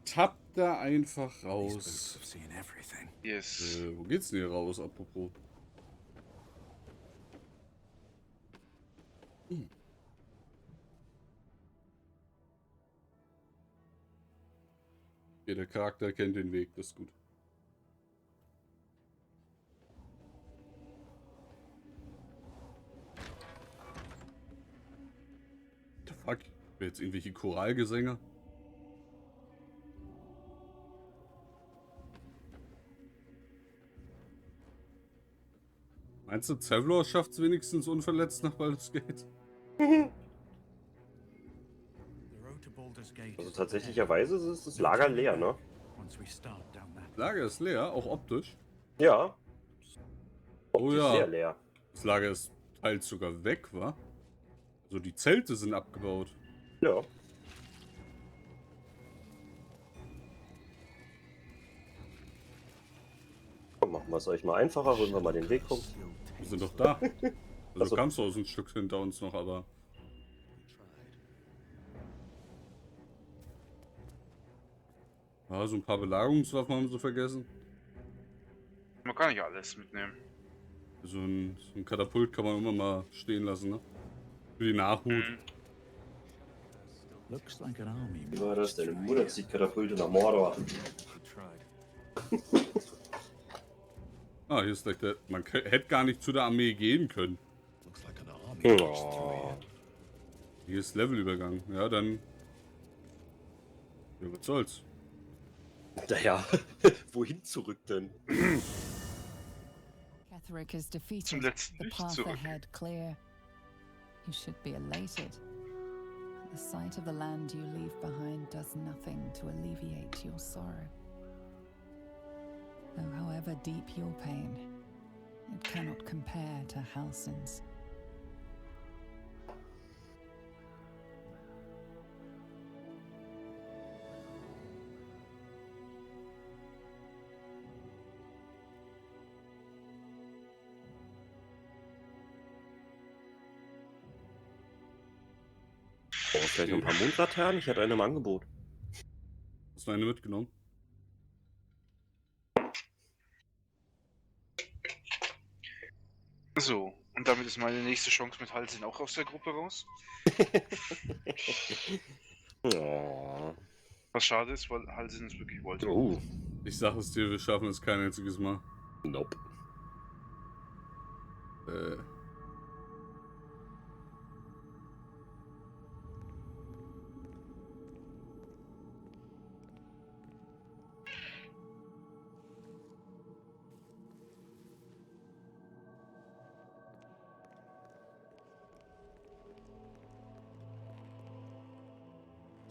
Tappt da einfach raus. Yes. Wo geht's denn hier raus, apropos? Okay, der Charakter kennt den Weg, das ist gut. What the fuck? Jetzt irgendwelche Choralgesänge? Meinst du, Zevlor schafft es wenigstens unverletzt nach Baldur's Gate? Also tatsächlicherweise ist das Lager leer, ne? Lager ist leer, auch optisch. Ja. Oh Optisch ja, sehr leer. das Lager ist teils sogar weg, wa? Also die Zelte sind abgebaut. Ja. Komm, machen wir es euch mal einfacher, holen wir mal den Weg rum. Wir sind doch da. Also Achso. kamst du aus ein Stück hinter uns noch, aber... Ja, so ein paar Belagerungswaffen haben sie vergessen. Man kann nicht alles mitnehmen. So ein Katapult kann man immer mal stehen lassen, ne? Für die Nachhut. Wie war das? Deine Mutter zieht Katapulte nach Mordor. Ah, hier ist gleich der... Man hätte gar nicht zu der Armee gehen können. Oh. Hier ist Levelübergang. Ja, dann... Ja, was soll's? Naja, wohin zurück denn? Ketheric is defeated. Zum letzten The Licht path zurück. ahead clear. You should be elated. The sight of the land you leave behind does nothing to alleviate your sorrow. Though however deep your pain, it cannot compare to Halsin's. Oh, vielleicht noch ein paar Mondlaternen? Ich hatte eine im Angebot. Hast du eine mitgenommen? So, und damit ist meine nächste Chance mit Halsin auch aus der Gruppe raus. Oh. Was schade ist, weil Halsin es wirklich wollte. Ich sag es dir, wir schaffen es kein einziges Mal. Nope.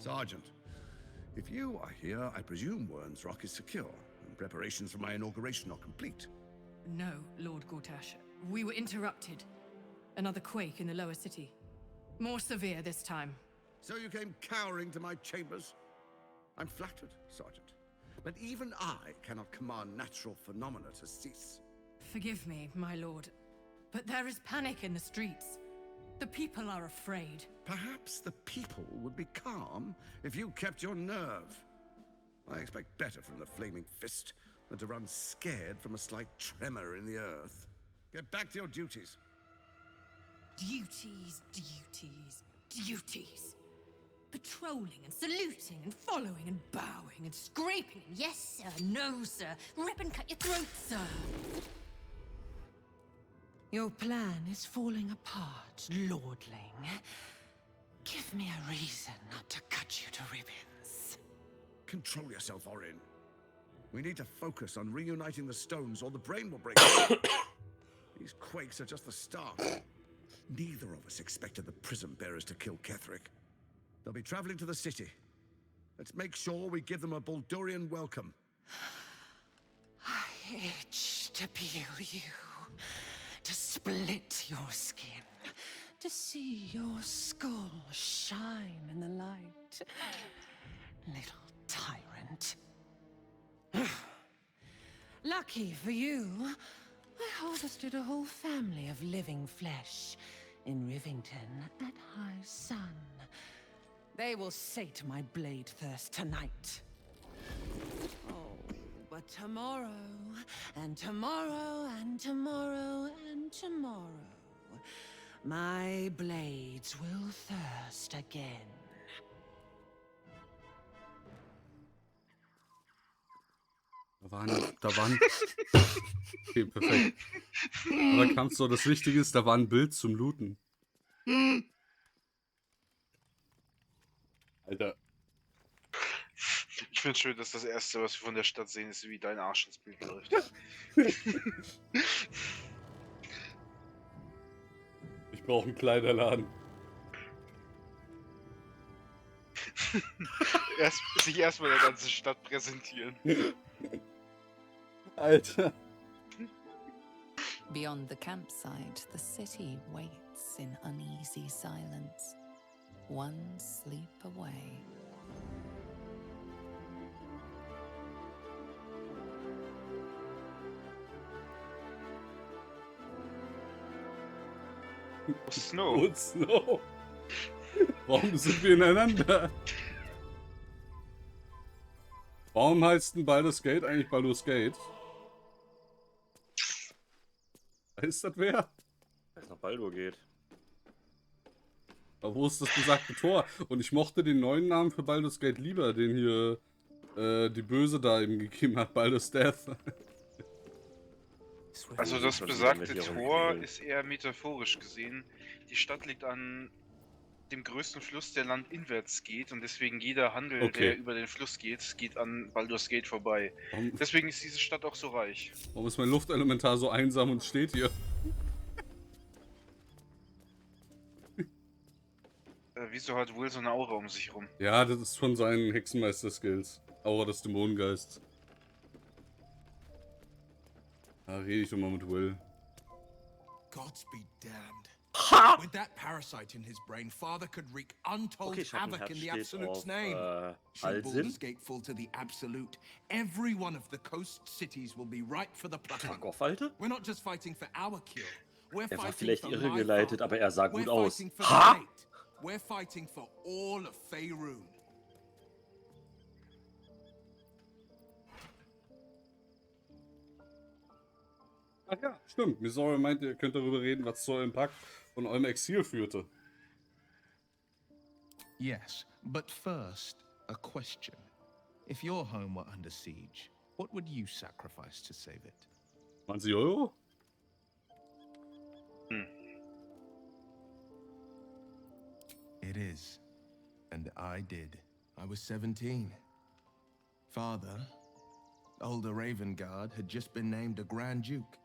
Sergeant, if you are here, I presume Wern's Rock is secure, and preparations for my inauguration are complete. No, Lord Gortash. We were interrupted. Another quake in the lower city. More severe this time. So you came cowering to my chambers? I'm flattered, Sergeant. But even I cannot command natural phenomena to cease. Forgive me, my lord, but there is panic in the streets. The people are afraid. Perhaps the people would be calm if you kept your nerve. I expect better from the Flaming Fist than to run scared from a slight tremor in the earth. Get back to your duties. Duties, duties, duties. Patrolling and saluting and following and bowing and scraping. Yes, sir. No, sir. Rip and cut your throat, sir. Your plan is falling apart, lordling. Give me a reason not to cut you to ribbons. Control yourself, Orin. We need to focus on reuniting the stones or the brain will break. These quakes are just the start. Neither of us expected the prism bearers to kill Ketheric. They'll be traveling to the city. Let's make sure we give them a Baldurian welcome. I itch to peel you, to split your skin, to see your skull shine in the light. Little tyrant. Lucky for you, I harvested a whole family of living flesh in Rivington at high sun. They will sate my blade thirst tonight. But tomorrow, and tomorrow, and tomorrow, and tomorrow, my blades will thirst again. Da waren. Okay, perfekt. Aber kannst du, das Wichtige ist, da war ein Bild zum Looten. Alter. Ich finde schön, dass das Erste, was wir von der Stadt sehen, ist, wie dein Arsch ins Bild läuft. Ich brauche einen Kleiderladen. Sich erstmal der ganzen Stadt präsentieren. Alter. Beyond the campsite, the city waits in uneasy silence, one sleep away. Snow. Und Snow. Warum sind wir ineinander? Warum heißt denn Baldur's Gate eigentlich Baldur's Gate? Ist das wer? Weil es nach Baldur geht. Aber wo ist das besagte Tor? Und ich mochte den neuen Namen für Baldur's Gate lieber, den hier die Böse da eben gegeben hat, Baldur's Death. Also das besagte Tor ist eher metaphorisch gesehen. Die Stadt liegt an dem größten Fluss, der landinwärts geht, und deswegen jeder Handel, der über den Fluss geht, geht an Baldur's Gate vorbei. Deswegen ist diese Stadt auch so reich. Warum ist mein Luftelementar so einsam und steht hier? Wieso hat Will so eine Aura um sich rum? Ja, das ist von seinen Hexenmeister-Skills. Aura des Dämonengeists. Da rede ich doch mal mit Will. Gods be damned. With that parasite in his brain, Father could wreak untold havoc in the Absolute's name. Should Baldur's Gate fall to the Absolute, every one of the coast cities will be ripe for the plucking. We're not just fighting for our cure. We're war fighting vielleicht for irregeleitet, aber er sah gut We're aus. fighting for the Fate. We're fighting for all of Faerun. Ach ja, stimmt. Missouri meinte, ihr könnt darüber reden, was zu eurem Pakt von eurem Exil führte. Yes, but first, a question. If your home were under siege, what would you sacrifice to save it? 20 Euro? It is. And I did. I was 17. Father, older Ravengard, had just been named a Grand Duke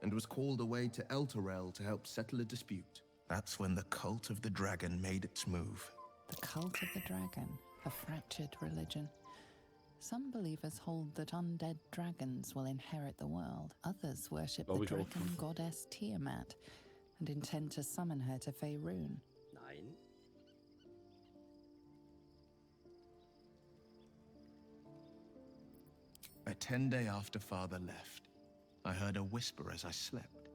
and was called away to Elturel to help settle a dispute. That's when the cult of the dragon made its move. The cult of the dragon, a fractured religion. Some believers hold that undead dragons will inherit the world. Others worship the dragon goddess Tiamat and intend to summon her to Faerun. Nein. A 10-day after Father left, I heard a whisper as I slept.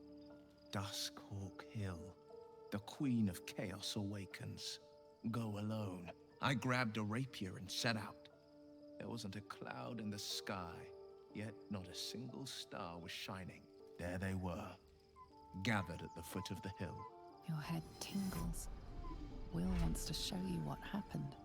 Duskhawk Hill, the Queen of Chaos awakens. Go alone. I grabbed a rapier and set out. There wasn't a cloud in the sky, yet not a single star was shining. There they were, gathered at the foot of the hill. Your head tingles. Will wants to show you what happened.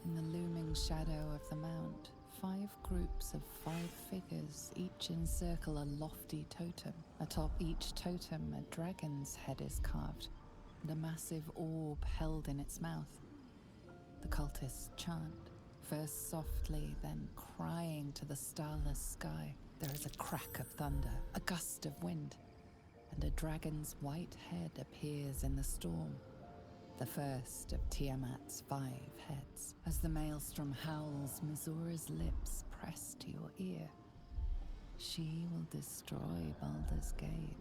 In the looming shadow of the mount, 5 groups of 5 figures each encircle a lofty totem. Atop each totem, a dragon's head is carved, and a massive orb held in its mouth. The cultists chant, first softly, then crying to the starless sky. There is a crack of thunder, a gust of wind, and a dragon's white head appears in the storm. The first of Tiamat's 5 heads. As the maelstrom howls, Missoura's lips press to your ear. She will destroy Baldur's Gate.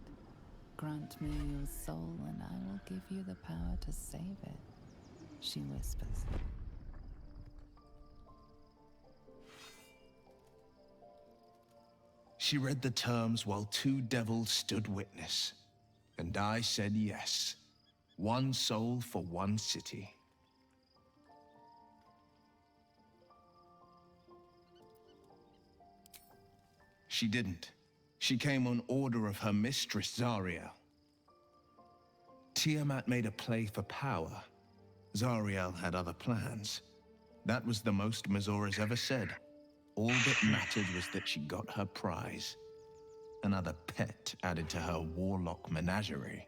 Grant me your soul and I will give you the power to save it, she whispers. She read the terms while 2 devils stood witness, and I said yes. 1 soul for 1 city. she didn't. She came on order of her mistress, Zariel. Tiamat made a play for power. Zariel had other plans. That was the most Mazora's ever said. All that mattered was that she got her prize. Another pet added to her warlock menagerie.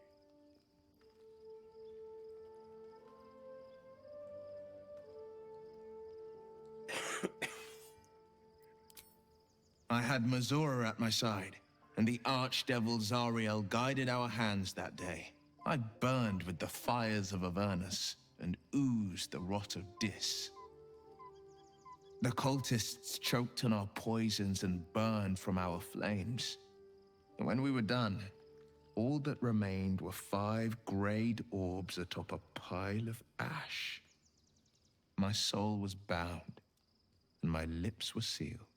I had Mazora at my side, and the archdevil Zariel guided our hands that day. I burned with the fires of Avernus and oozed the rot of Dis. The cultists choked on our poisons and burned from our flames. And when we were done, all that remained were 5 greyed orbs atop a pile of ash. My soul was bound, and my lips were sealed.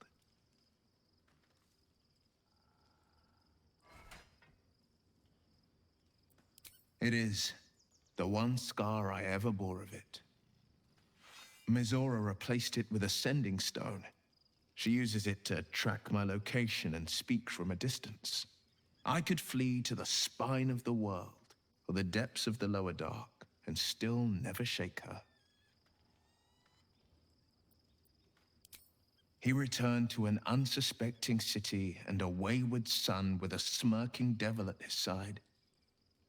It is the one scar I ever bore of it. Mizora replaced it with a sending stone. She uses it to track my location and speak from a distance. I could flee to the spine of the world or the depths of the lower dark and still never shake her. He returned to an unsuspecting city and a wayward son with a smirking devil at his side.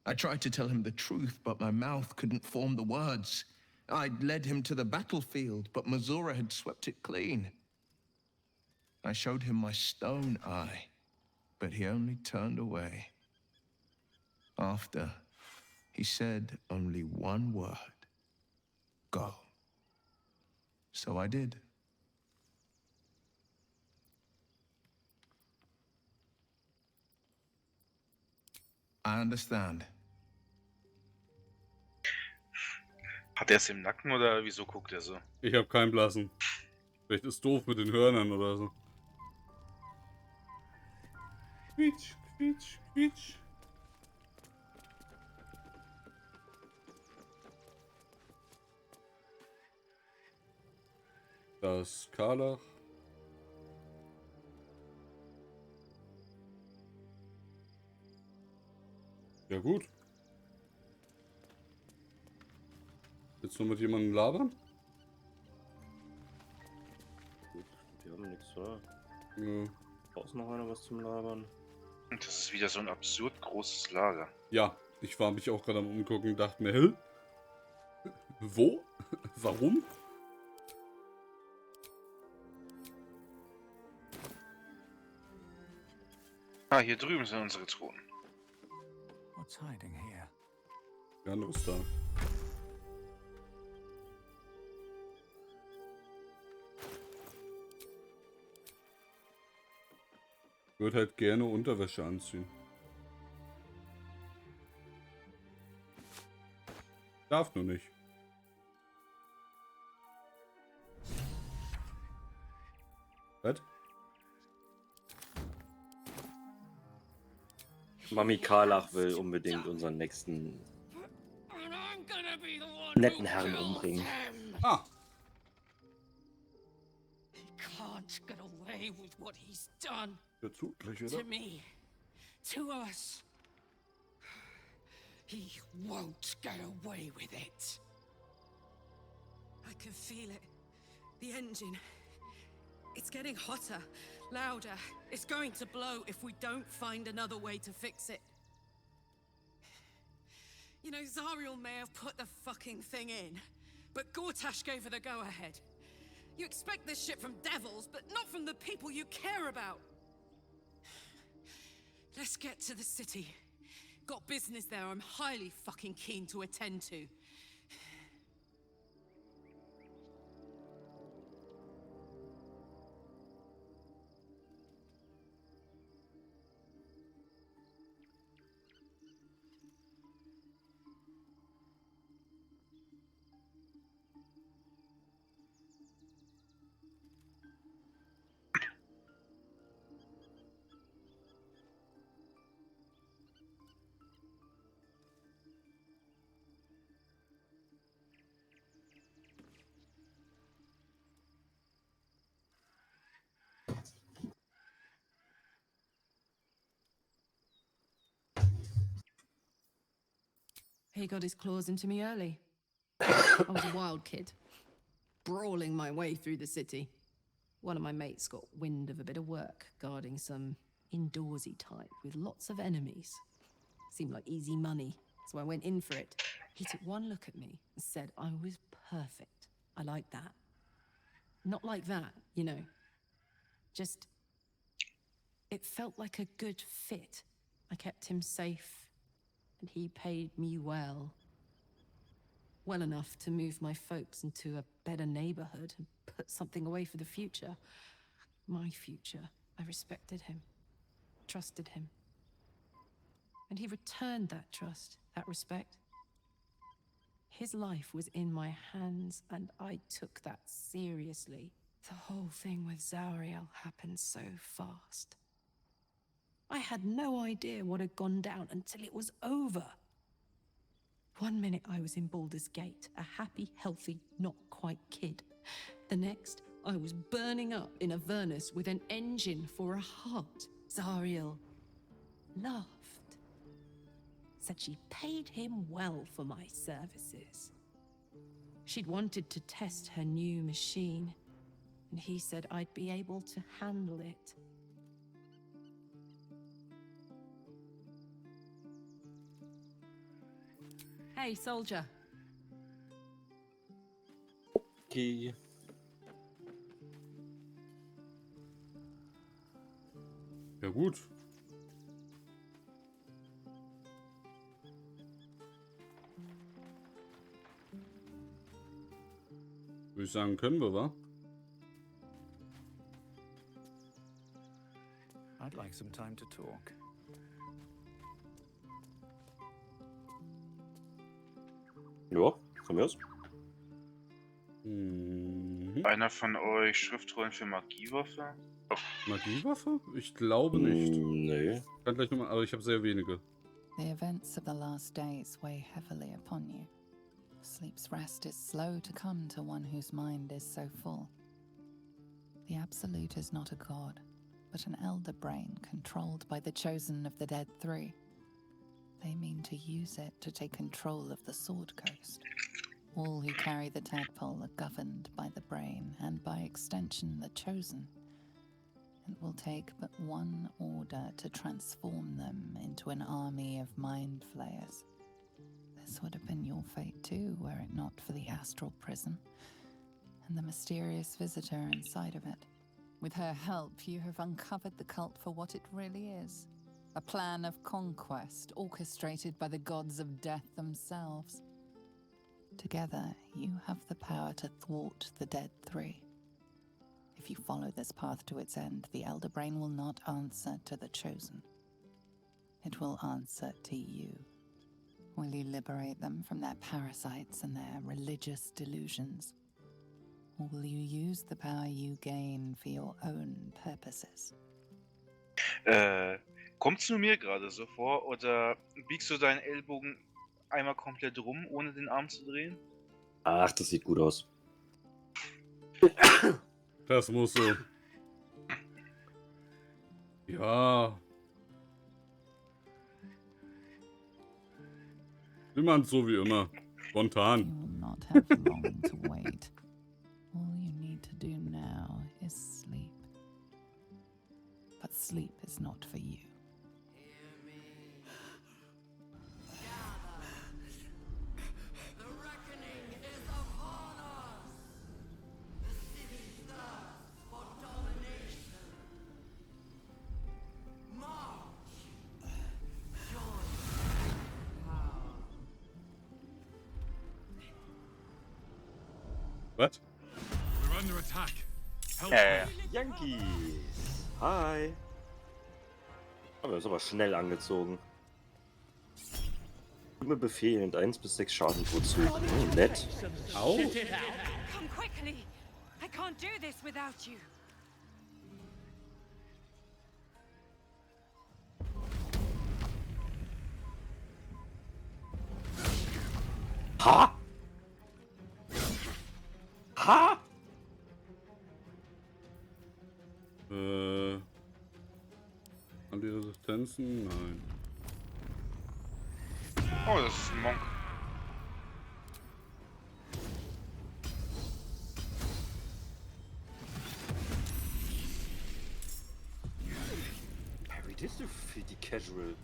I tried to tell him the truth, but my mouth couldn't form the words. I'd led him to the battlefield, but Mazora had swept it clean. I showed him my stone eye, but he only turned away. After, he said only one word: go. So I did. I understand. Hat er es im Nacken oder wieso guckt er so? Ich habe keinen blassen. Vielleicht ist doof mit den Hörnern oder so. Quietsch, quietsch, quietsch. Das Karlach. Ja gut. Willst du mit jemandem labern? Die haben nichts, oder? Ja. Brauchst noch einer was zum Labern? Und das ist wieder so ein absurd großes Lager. Ja, ich war mich auch gerade am Umgucken und dachte mir, hä? Wo? Warum? Ah, hier drüben sind unsere Thronen. What's hiding here? Jano ist da. Ich würde halt gerne Unterwäsche anziehen. Darf nur nicht. Was? Mami Karlach will unbedingt unseren nächsten netten Herrn umbringen. Ah! He can't get away with what he's done Der Zug gleich to wieder. me, to us. He won't get away with it. I can feel it. The engine. It's getting hotter, louder. It's going to blow if we don't find another way to fix it. You know, Zariel may have put the fucking thing in, but Gortash gave her the go-ahead. You expect this shit from devils, but not from the people you care about. Let's get to the city. Got business there I'm highly fucking keen to attend to. He got his claws into me early. I was a wild kid, brawling my way through the city. One of my mates got wind of a bit of work guarding some indoorsy type with lots of enemies. Seemed like easy money, so I went in for it. He took one look at me and said I was perfect. I like that. Not like that, you know. Just... it felt like a good fit. I kept him safe, and he paid me well. Well enough to move my folks into a better neighborhood and put something away for the future. My future. I respected him, trusted him. And he returned that trust, that respect. His life was in my hands, and I took that seriously. The whole thing with Zariel happened so fast. I had no idea what had gone down until it was over. One minute I was in Baldur's Gate, a happy, healthy, not quite kid. The next, I was burning up in Avernus with an engine for a heart. Zariel laughed. Said she paid him well for my services. She'd wanted to test her new machine, and he said I'd be able to handle it. Hey, soldier. Okay. Ja gut. Würde ich sagen, können wir, wa? I'd like some time to talk. Ja, von mir aus. Einer von euch Schriftrollen für Magiewaffe? Magiewaffe? Ich glaube nicht. Nee. Kann gleich nochmal, aber ich habe sehr wenige. The events of the last days weigh heavily upon you. Sleep's rest is slow to come to one whose mind is so full. The Absolute is not a god, but an elder brain controlled by the chosen of the Dead Three. They mean to use it to take control of the Sword Coast. All who carry the tadpole are governed by the brain, and by extension the chosen. It will take but one order to transform them into an army of mind flayers. This would have been your fate too, were it not for the astral prison and the mysterious visitor inside of it. With her help, you have uncovered the cult for what it really is. A plan of conquest orchestrated by the gods of death themselves. Together, you have the power to thwart the Dead Three. If you follow this path to its end, the Elder Brain will not answer to the Chosen. It will answer to you. Will you liberate them from their parasites and their religious delusions? Or will you use the power you gain for your own purposes? Kommt's nur mir gerade so vor, oder biegst du deinen Ellbogen einmal komplett rum, ohne den Arm zu drehen? Ach, das sieht gut aus. Das muss so. Ja. Immer so wie immer. You Spontan. will not have long to wait. All you need to do now is sleep. But sleep is not for you. Was? We're under attack. Help Yankees. Hi. Aber das ist aber schnell angezogen. Stimme befehlend 1 bis 6 Schaden pro Zug. Oh, nett. Au. Come quickly! I can't do this without you. Ha! Ha! Haben die Resistenzen? Nein. Oh, das ist ein Monk. ist für die Casual.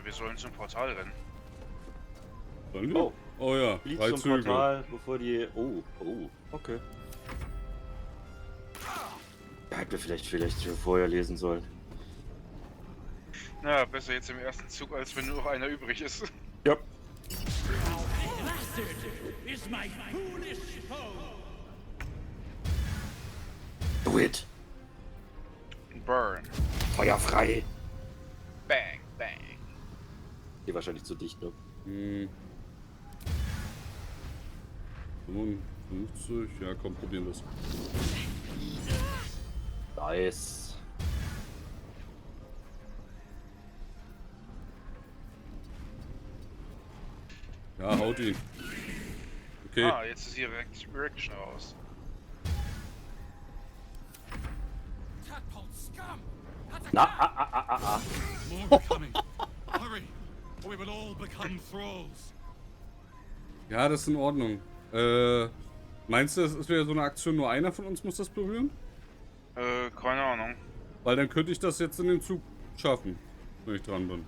Wir sollen zum Portal rennen. Sollen wir? Oh ja, Lied 3 zum Züge. Portal, bevor die... Oh, okay. Ja, hätten wir vielleicht schon vorher lesen sollen. Na, besser jetzt im ersten Zug, als wenn nur noch einer übrig ist. Ja. Do it! Burn. Feuer frei! Bang, bang. Hier wahrscheinlich zu dicht, ne? 55, ja komm, probieren wir's. Nice. Ja, haut ihn. Okay. Ah, jetzt ist hier Reaction raus. Na, More coming. Hurry, or we will all become thralls. Ja, das ist in Ordnung. Meinst du, es wäre so eine Aktion, nur einer von uns muss das berühren? Keine Ahnung. Weil dann könnte ich das jetzt in den Zug schaffen, wenn ich dran bin.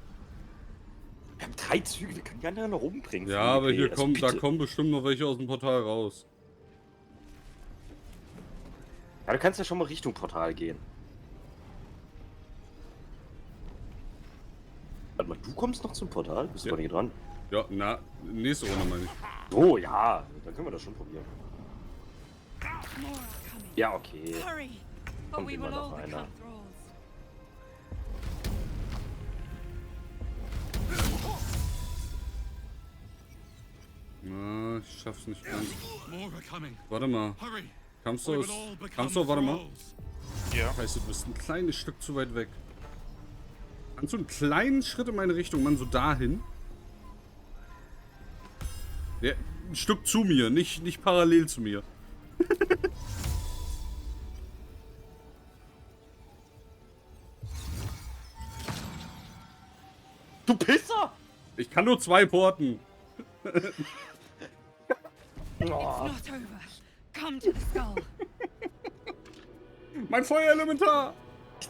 wir haben 3 Züge, wir können die anderen noch umbringen. Ja, aber hier Also kommen, da bitte. kommen bestimmt noch welche aus dem Portal raus. Ja, du kannst ja schon mal Richtung Portal gehen. Warte mal, du kommst noch zum Portal? Bist du gar nicht dran? Ja, na, nächste Runde meine ich. Oh ja, dann können wir das schon probieren. More are coming. Ja, okay. Hurry, or Kommt we immer will noch all einer. become thralls. Na, ich schaff's nicht ganz. More are coming. Warte mal. Hurry, Kamst or du we aus... will all become Kamst du, warte mal. thralls. Ja. Scheiße, du bist ein kleines Stück zu weit weg. Kannst du einen kleinen Schritt in meine Richtung, Mann, so dahin? Ja, ein Stück zu mir, nicht parallel zu mir. Du Pisser! Ich kann nur 2 porten. It's not over. Come to the skull. Mein Feuerelementar!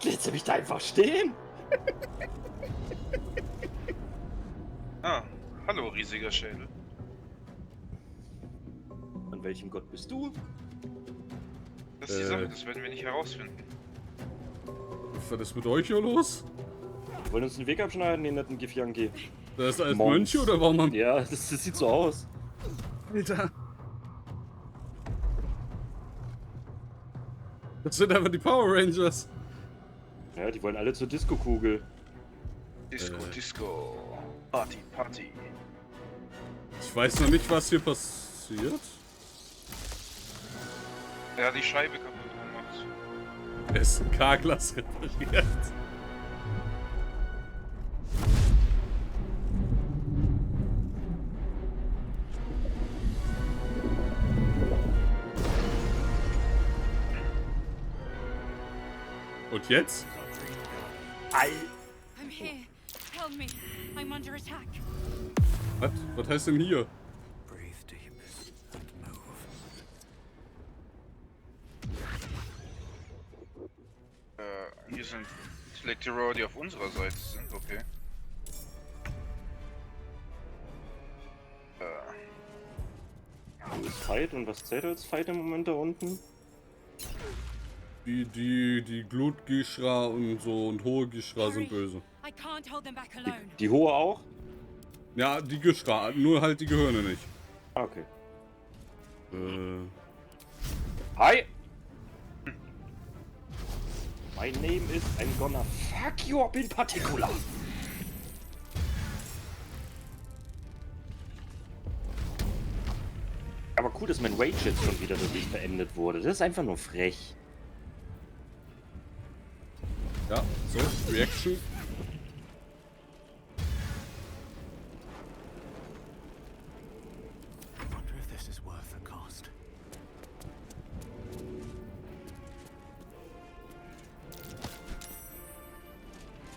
Lässt du mich da einfach stehen? Ah, hallo, riesiger Schädel. An welchem Gott bist du? Das ist die Sache, das werden wir nicht herausfinden. Was ist mit euch hier los? Wir wollen uns den Weg abschneiden, den netten Gifjanki. Das ist als Mons. Mönche oder warum haben... Ja, das sieht so aus. Alter. Das sind einfach die Power Rangers. Ja, die wollen alle zur Disco-Kugel. Disco, Disco. Party, Party. Ich weiß noch nicht, was hier passiert. Er hat die Scheibe kaputt gemacht. Er ist ein K-Glas repariert. Und jetzt? I'm here. Help me. I'm under attack. Was heißt denn hier? Breathe deep and move. Hier sind Selectorower, die auf unserer Seite sind, okay. Wo ist Fight und was zählt als Fight im Moment da unten? Die Glutgishra und so und hohe Gishra sind böse. I can't hold them back alone. Die hohe auch? Ja, die Gishra, nur halt die Gehirne nicht. Ah, okay. Hi! My name is I'm gonna fuck you up in particular. Aber cool, dass mein Rage jetzt schon wieder dadurch beendet wurde. Das ist einfach nur frech. Ja, so, Reaction. I wonder if this is worth the cost.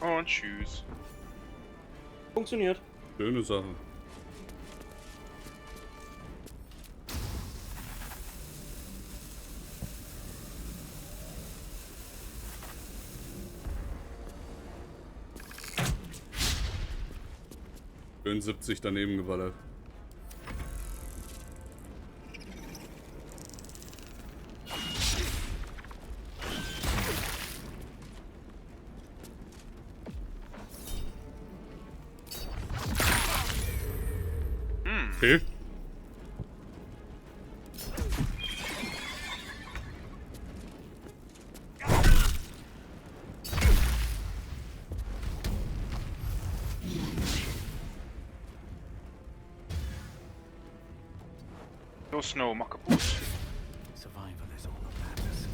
Und tschüss. Funktioniert. Schöne Sache. Schön 70 daneben geballert. Okay. No Snow, mach kaputt. Survival is all that matters.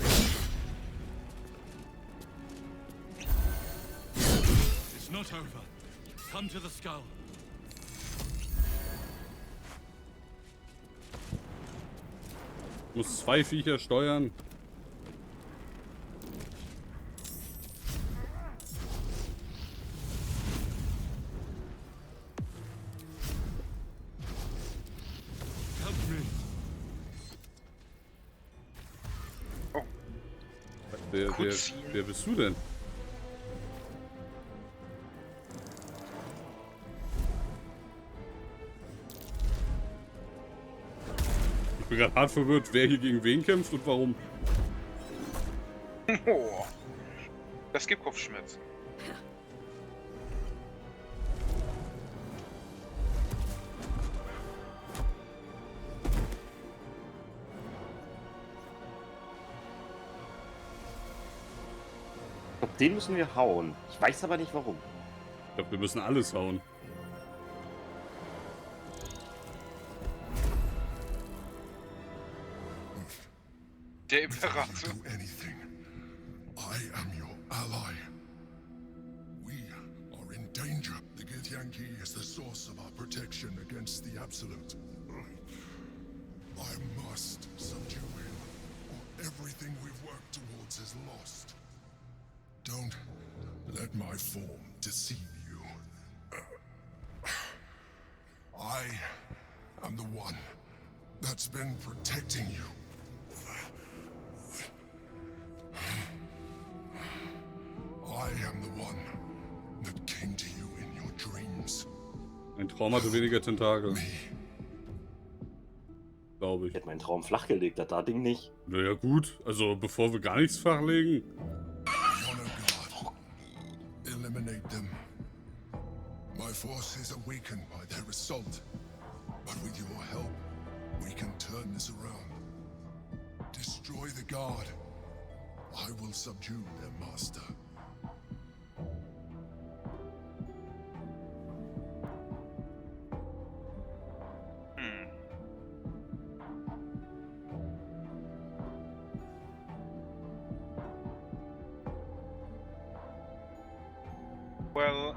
It's not over. Come to the skull. Ich muss 2 Viecher steuern. Oh. Wer bist du denn? Ich bin gerade hart verwirrt, wer hier gegen wen kämpft und warum. Oh. Das gibt Kopfschmerzen. Den müssen wir hauen. Ich weiß aber nicht warum. Ich glaube, wir müssen alles hauen. Der Imperator. Do anything. I am your ally. We are in danger. The Githyanki is the source of our protection against the Absolute. I must subdue him, or everything we've worked towards is lost. Don't let my form deceive you. I am the one that's been protecting you. I am the one that came to you in your dreams. Ein Traum hatte weniger Tentakel. Glaube ich. Ich hätte meinen Traum flachgelegt, das Ding nicht. Naja gut, also bevor wir gar nichts flachlegen. Honor God. Eliminate them. My force is awakened by their assault. But with your help, we can turn this around. Destroy the guard. I will subdue their master. Well,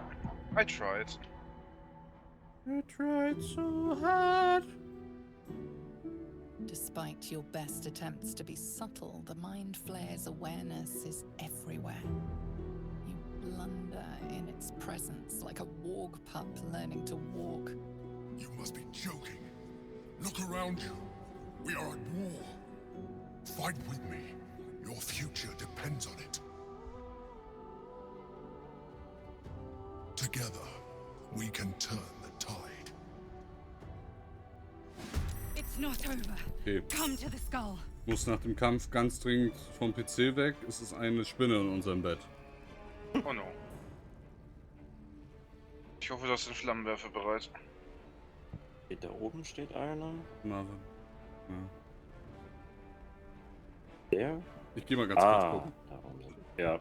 I tried. I tried so hard. Despite your best attempts to be subtle, the mind flare's awareness is everywhere. You blunder in its presence like a warg pup learning to walk. You must be joking. Look around you. We are at war. Fight with me. Your future depends on it. Together, we can turn the tide. It's not over. Okay. Come to the skull. Muss nach dem Kampf ganz dringend vom PC weg. Es ist eine Spinne in unserem Bett. Oh no. Ich hoffe, das sind Flammenwerfer bereit. Da oben steht einer. Na, ja. Der? Ich gehe mal ganz kurz gucken. Darum sind wir. Ja.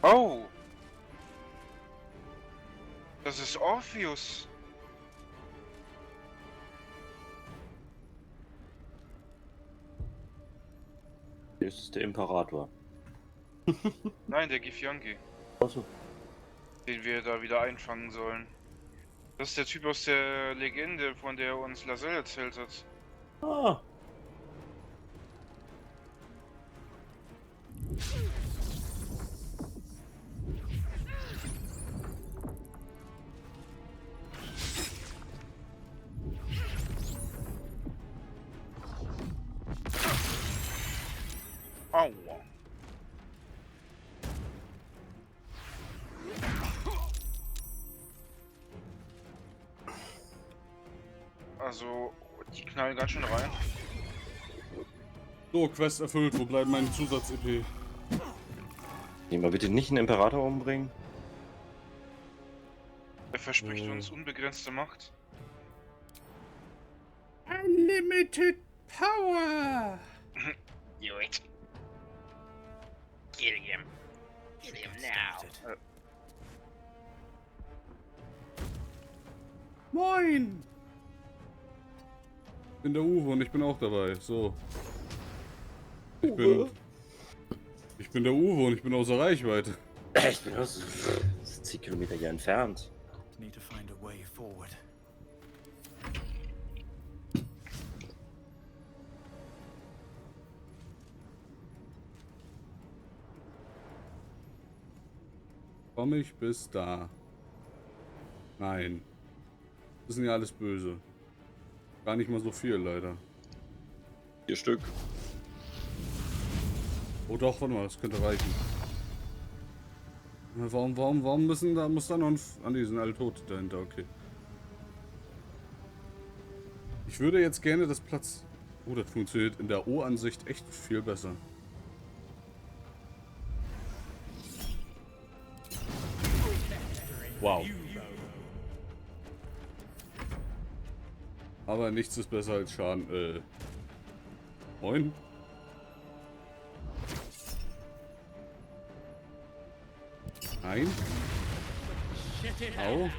Oh! Das ist Orpheus. Das ist der Imperator. Nein, der Githyanki. Achso. Den wir da wieder einfangen sollen. Das ist der Typ aus der Legende, von der uns Laselle erzählt hat. Ah. Aua. Also, die knallen ganz schön rein. So, Quest erfüllt. Wo bleibt mein Zusatz-EP? Geh mal bitte nicht einen Imperator umbringen. Er verspricht uns unbegrenzte Macht. Unlimited Power! Do it. Kill him. Kill him now. Moin! Ich bin der Uwe und ich bin auch dabei. So. Ich bin der Uwe und ich bin außer Reichweite. Ich bin aus 10 Kilometer hier entfernt. Need to find a way forward. Komme ich bis da? Nein. Das sind ja alles böse. Gar nicht mal so viel, leider. 4 Stück. Oh doch, warte mal, das könnte reichen. Warum muss da noch ein... die sind alle tot dahinter, okay. Ich würde jetzt gerne das Platz... Oh, das funktioniert in der O-Ansicht echt viel besser. Wow. Aber nichts ist besser als Schaden. Moin. Nein. Au.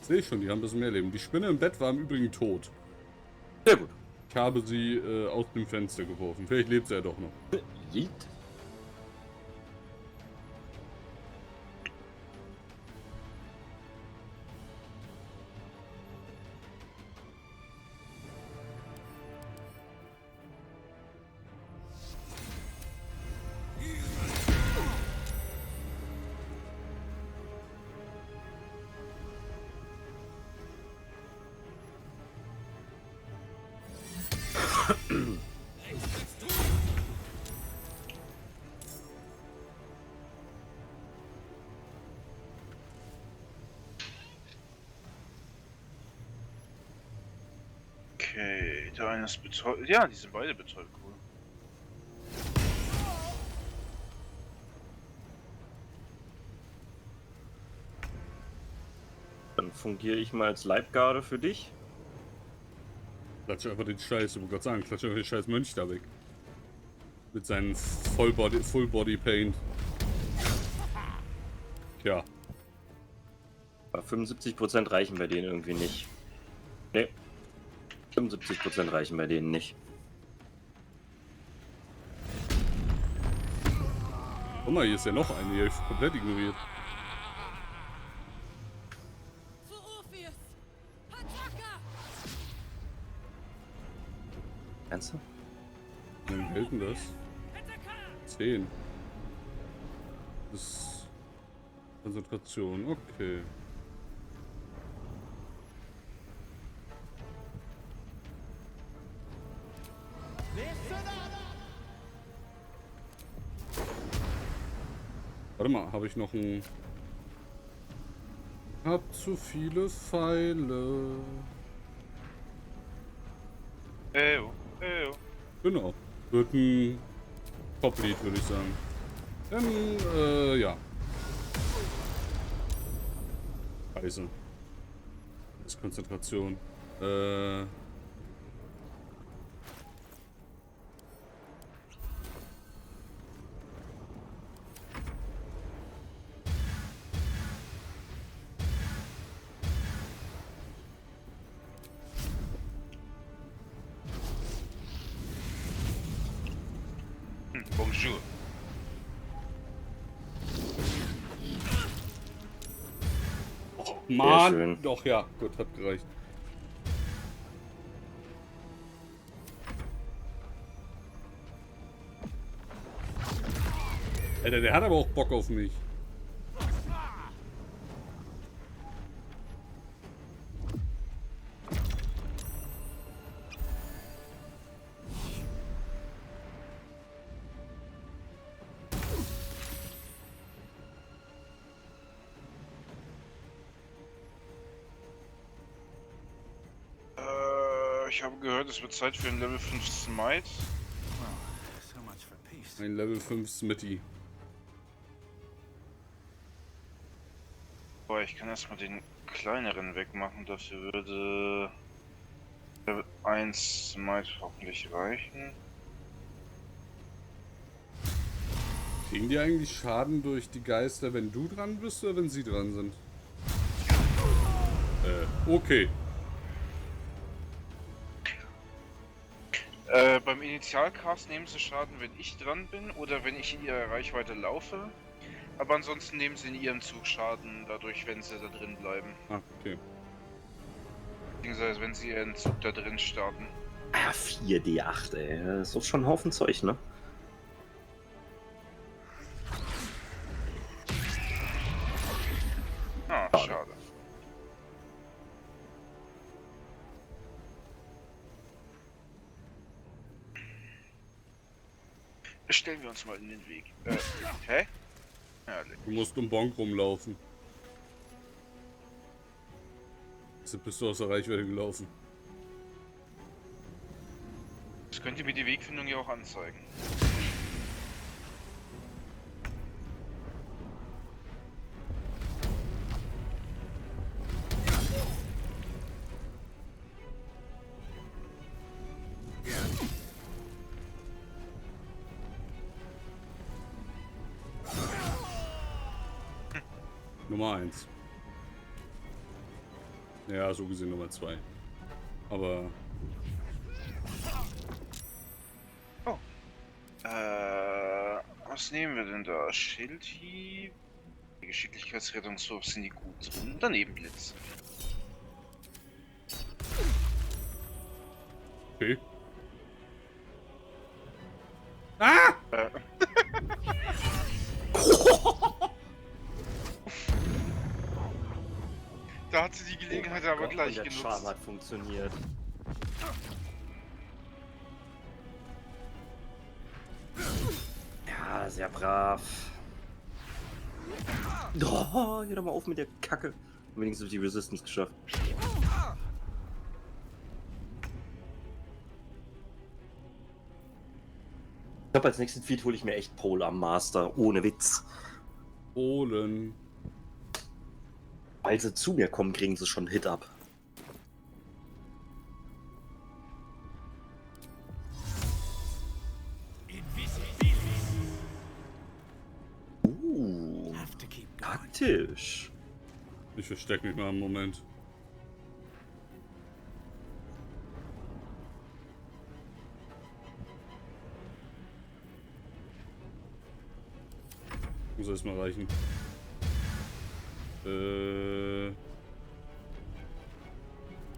Sehe ich schon, die haben ein bisschen mehr Leben. Die Spinne im Bett war im Übrigen tot. Sehr gut. Ich habe sie aus dem Fenster geworfen. Vielleicht lebt sie ja doch noch. Yeet. Okay, der eine ist betäubt. Ja, die sind beide betäubt, cool. Dann fungiere ich mal als Leibgarde für dich. Klatsche einfach den Scheiß, ich wollte gerade sagen, klatsche einfach den Scheiß Mönch da weg. Mit seinen Full Body Tja. Aber 75% reichen bei denen irgendwie nicht. Ne. 75% reichen bei denen nicht. Guck mal, hier ist ja noch eine, die habe ich komplett ignoriert. Ernsthaft? Wie lange hält denn das? 10. Das ist Konzentration, okay. Warte mal, habe ich noch ein... Hab zu viele Pfeile. Genau. Wird ein Top-Lied, würde ich sagen. Dann, ja. Scheiße. Das ist Konzentration. Bonjour. Oh, Mann! schön. Doch, ja. Gut, hat gereicht. Alter, der hat aber auch Bock auf mich. Ich habe gehört, es wird Zeit für ein Level 5 Smite. Ein Level 5 Smithy. Boah, ich kann erstmal den kleineren wegmachen, dafür würde Level 1 Smite hoffentlich reichen. Kriegen die eigentlich Schaden durch die Geister, wenn du dran bist oder wenn sie dran sind? Okay. Beim Initialcast nehmen sie Schaden, wenn ich dran bin oder wenn ich in ihrer Reichweite laufe. Aber ansonsten nehmen sie in ihrem Zug Schaden dadurch, wenn sie da drin bleiben. Ah, okay. Beziehungsweise wenn sie ihren Zug da drin starten. Ah, 4D8, ey. Das ist doch schon ein Haufen Zeug, ne? Ah, schade. Stellen wir uns mal in den Weg. Hä? Herrlich. Du musst um Bonk rumlaufen. Jetzt bist du aus der Reichweite gelaufen. Das könnt ihr mir die Wegfindung ja auch anzeigen. Nummer 1. Ja, so gesehen Nummer 2. Aber... Oh. Was nehmen wir denn da? Schildhieb. Die Geschicklichkeitsrettungswurf sind die gut drin. Daneben Blitz. Okay. Ah! Da hat sie die Gelegenheit aber Gott, gleich und der genutzt. Charme hat funktioniert. Ja, sehr brav. Oh, hör doch mal auf mit der Kacke. Wenigstens die Resistance geschafft. Ich glaube, als nächsten Feed hole ich mir echt Pole am Master. Ohne Witz. Polen. Weil sie zu mir kommen, kriegen sie schon einen Hit ab. Taktisch. Ich verstecke mich mal einen Moment. Muss erstmal reichen.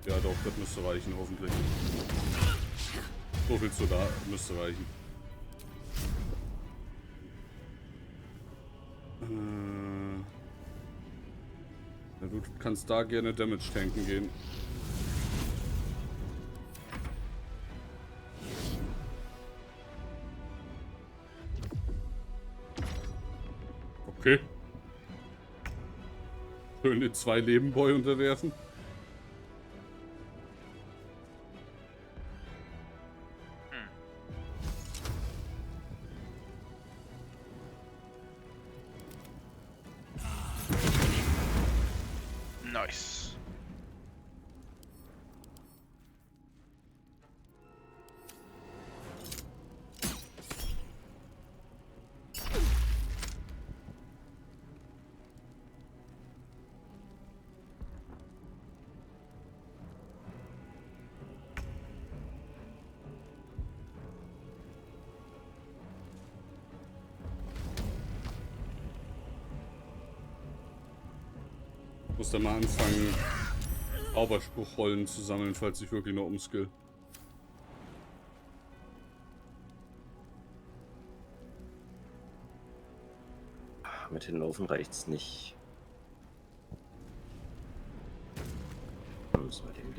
Ja doch, das müsste reichen, hoffentlich. So viel zu da, müsste reichen. Ja, du kannst da gerne Damage tanken gehen. Okay. Schön den 2 Lebenboy unterwerfen. Nice. Ich muss dann mal anfangen, Zauberspruchrollen zu sammeln, falls ich wirklich noch umskill. Mit hinlaufen reicht's nicht. Dann müssen wir den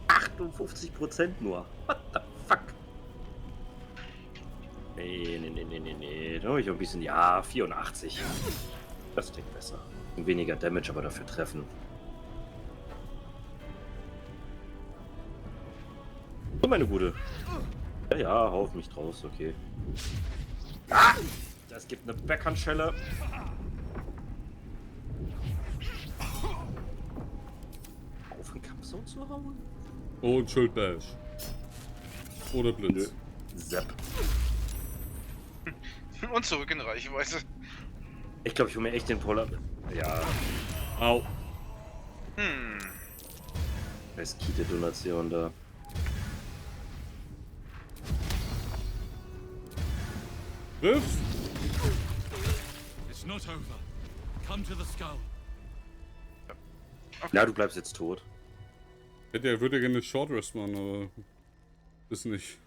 58% nur. What the fuck? Nee. Da habe ich ein bisschen. Ja, 84. Das klingt besser. Weniger Damage, aber dafür treffen. So, meine Gute. Ja, hau auf mich draus, okay. Ah! Das gibt eine Backhandschelle. Auf den Kampf so zu hauen? Und Schildbash. Oder Blitz. Sepp. Und zurück in Reichweite. Ich glaube, ich hole mir echt den Polar. Ja. Au. Reskite-Donation da. Griff! It's not over. Come to the skull. Okay. Na, du bleibst jetzt tot. Er würde gerne Short Rest machen, aber ist nicht.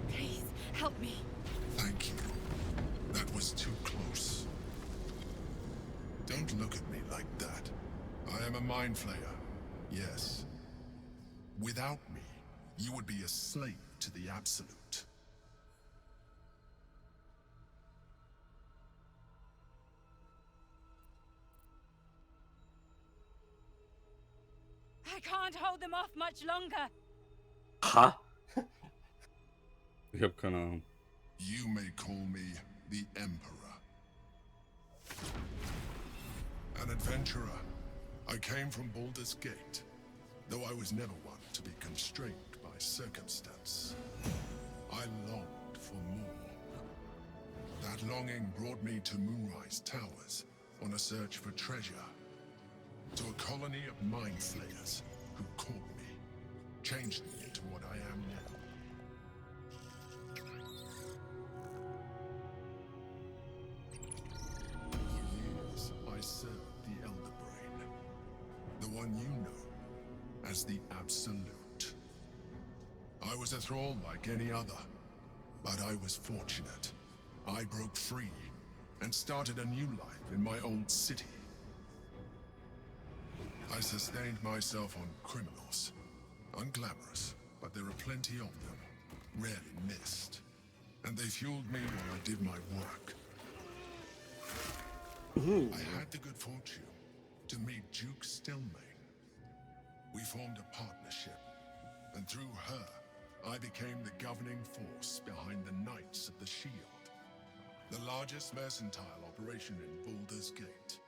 Please, help me. Thank you. That was too close. Don't look at me like that. I am a mind flayer. Yes. Without me, you would be a slave to the absolute. I can't hold them off much longer. Ha! Ich habe keine Ahnung. You may call me the Emperor. An adventurer. I came from Baldur's Gate, though I was never one to be constrained by circumstance. I longed for more. That longing brought me to Moonrise Towers on a search for treasure. To a colony of mind flayers who caught me, changed me into what I am now. For years, I served the Elder Brain, the one you know as the Absolute. I was a thrall like any other, but I was fortunate. I broke free and started a new life in my old city. I sustained myself on criminals. Unglamorous, but there are plenty of them. Rarely missed. And they fueled me while I did my work. I had the good fortune to meet Duke Stillmain. We formed a partnership, and through her, I became the governing force behind the Knights of the Shield, the largest mercantile operation in Baldur's Gate.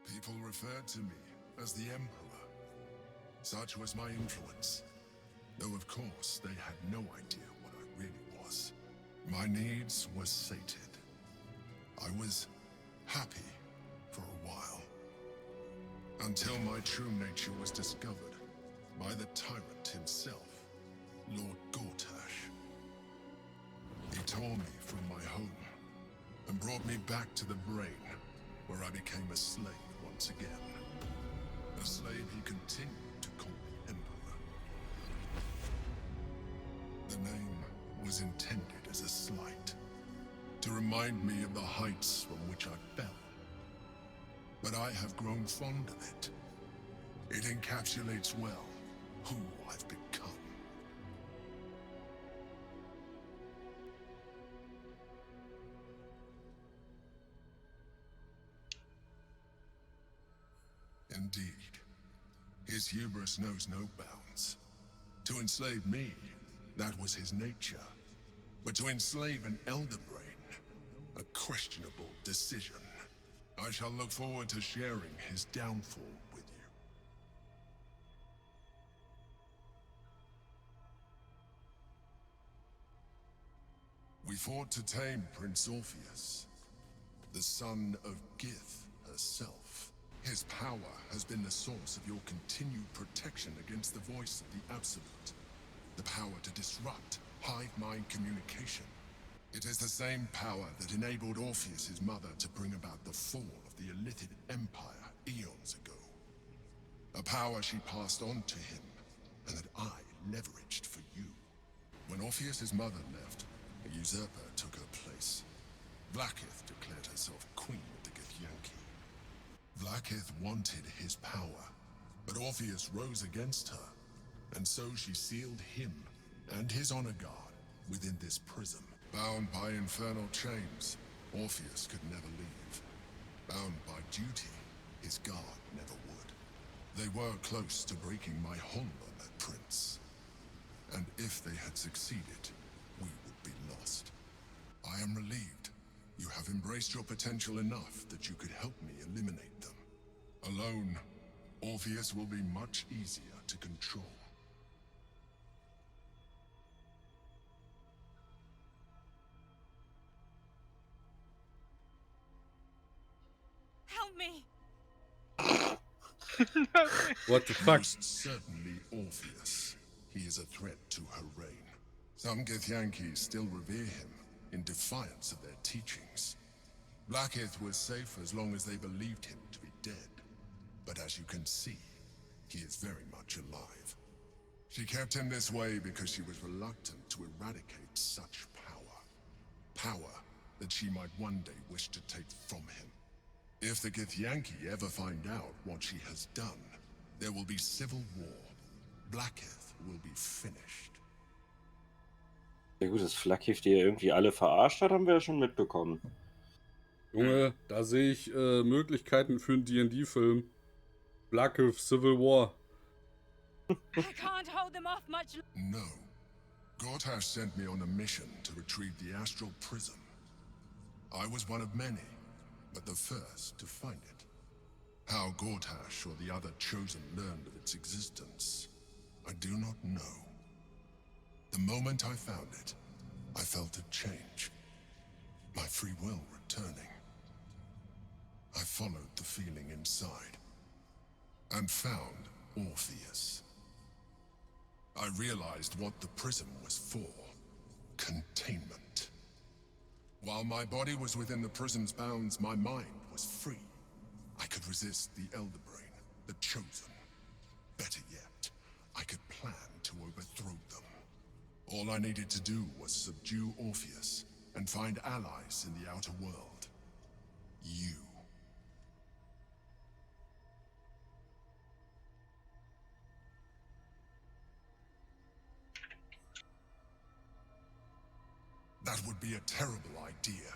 People referred to me as the Emperor. Such was my influence. Though of course they had no idea what I really was. My needs were sated. I was happy for a while. Until my true nature was discovered by the tyrant himself, Lord Gortash. He tore me from my home and brought me back to the Brain, where I became a slave once again. A slave he continued to call me Emperor. The name was intended as a slight, to remind me of the heights from which I fell. But I have grown fond of it. It encapsulates well who I've become. Indeed. His hubris knows no bounds. To enslave me, that was his nature. But to enslave an Elder Brain, a questionable decision. I shall look forward to sharing his downfall with you. We fought to tame Prince Orpheus, the son of Gith herself. His power has been the source of your continued protection against the voice of the Absolute. The power to disrupt hive mind communication. It is the same power that enabled Orpheus's mother to bring about the fall of the Illithid Empire eons ago. A power she passed on to him, and that I leveraged for you. When Orpheus's mother left, a usurper took her place. Vlaakith declared herself queen of the Githyanki. Vlaakith wanted his power, but Orpheus rose against her, and so she sealed him and his honor guard within this prism. Bound by infernal chains, Orpheus could never leave. Bound by duty, his guard never would. They were close to breaking my hold on that prince. And if they had succeeded, we would be lost. I am relieved. You have embraced your potential enough that you could help me eliminate them. Alone, Orpheus will be much easier to control. Help me! What the fuck? Most certainly Orpheus. He is a threat to her reign. Some Githyanki still revere him, in defiance of their teachings. Vlaakith was safe as long as they believed him to be dead. But as you can see, he is very much alive. She kept him this way because she was reluctant to eradicate such power. Power that she might one day wish to take from him. If the Githyanki ever find out what she has done, there will be civil war. Vlaakith will be finished. Ja gut, dass Vlaakith die irgendwie alle verarscht hat, haben wir ja schon mitbekommen. Junge, da sehe ich Möglichkeiten für einen D&D-Film. Vlaakith Civil War. I can't hold them off much longer. No. Gortash sent me on a mission to retrieve the astral prism. I was one of many, but the first to find it. How Gortash or the other chosen learned of its existence, I do not know. The moment I found it, I felt a change. My free will returning. I followed the feeling inside, and found Orpheus. I realized what the prism was for. Containment. While my body was within the prism's bounds, my mind was free. I could resist the Elder Brain, the Chosen. Better yet, I could plan to overthrow them. All I needed to do was subdue Orpheus and find allies in the outer world. You. That would be a terrible idea.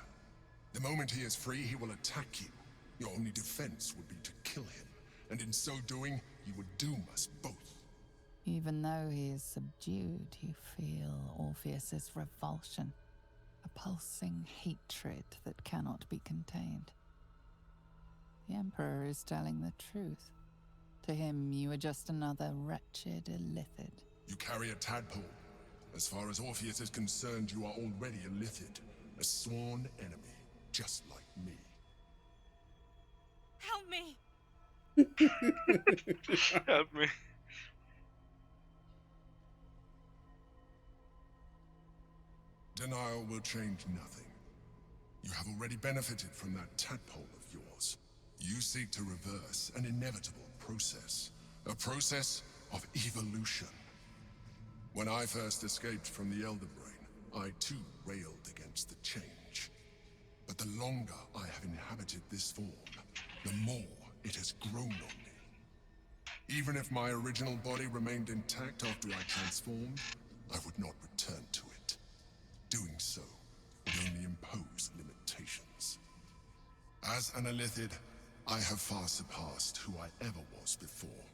The moment he is free, he will attack you. Your only defense would be to kill him, and in so doing, you would doom us both. Even though he is subdued, you feel Orpheus's revulsion, a pulsing hatred that cannot be contained. The Emperor is telling the truth. To him, you are just another wretched illithid. You carry a tadpole. As far as Orpheus is concerned, you are already a Illithid, a sworn enemy, just like me. Help me! Help me. Denial will change nothing. You have already benefited from that tadpole of yours. You seek to reverse an inevitable process, a process of evolution. When I first escaped from the Elder Brain, I too railed against the change. But the longer I have inhabited this form, the more it has grown on me. Even if my original body remained intact after I transformed, I would not return to it. Doing so would only impose limitations. As an Illithid, I have far surpassed who I ever was before.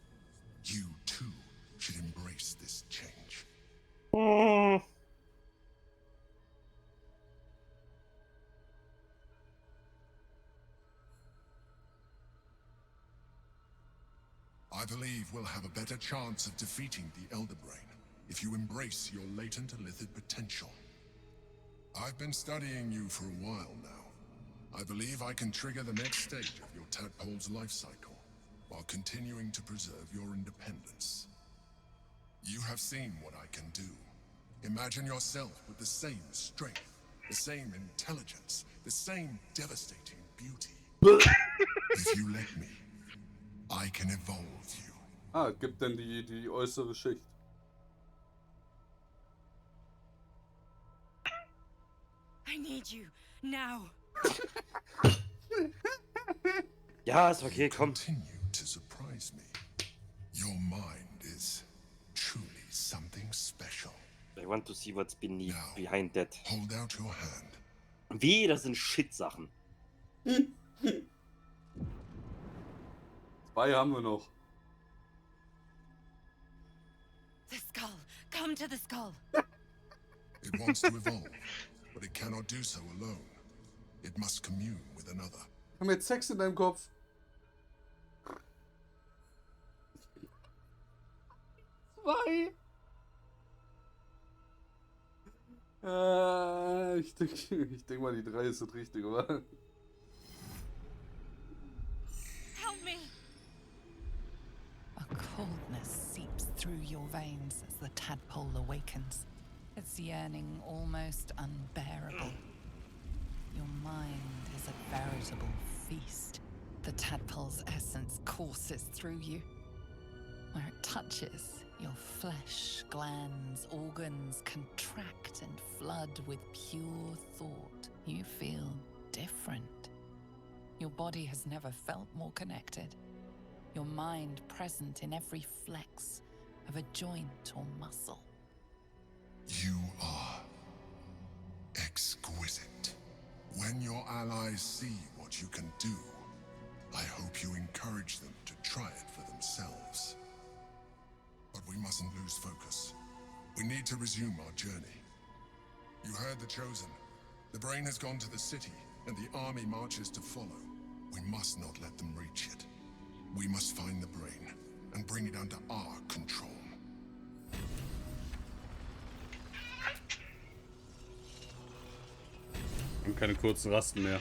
You too should embrace this change. I believe we'll have a better chance of defeating the Elder Brain if you embrace your latent illithid potential. I've been studying you for a while now. I believe I can trigger the next stage of your tadpole's life cycle while continuing to preserve your independence. You have seen what I can do. Imagine yourself with the same strength, the same intelligence, the same devastating beauty. If you let me, I can evolve you. Ah, gibt dann die äußere Schicht. I need you now. Ja, ist okay, komm. Continue to surprise me. Your mind is truly something special. I want to see what's behind that. Hold out your hand. Wie? Das sind Shit-Sachen. 2 haben wir noch. The skull. Come to the skull. It wants to evolve, but it cannot do so alone. It must commune with another. Haben wir jetzt Sex in deinem Kopf? Zwei. Ich denk mal, die 3 ist das Richtige, oder? Help me. A coldness seeps through your veins as the tadpole awakens, its yearning almost unbearable. Your mind is a veritable feast. The tadpole's essence courses through you. Where it touches, your flesh, glands, organs contract and flood with pure thought. You feel different. Your body has never felt more connected. Your mind present in every flex of a joint or muscle. You are exquisite. When your allies see what you can do, I hope you encourage them to try it for themselves. But we mustn't lose focus. We need to resume our journey. You heard the Chosen. The Brain has gone to the city, and the army marches to follow. We must not let them reach it. We must find the Brain and bring it under our control. Wir haben keine kurzen Rasten mehr.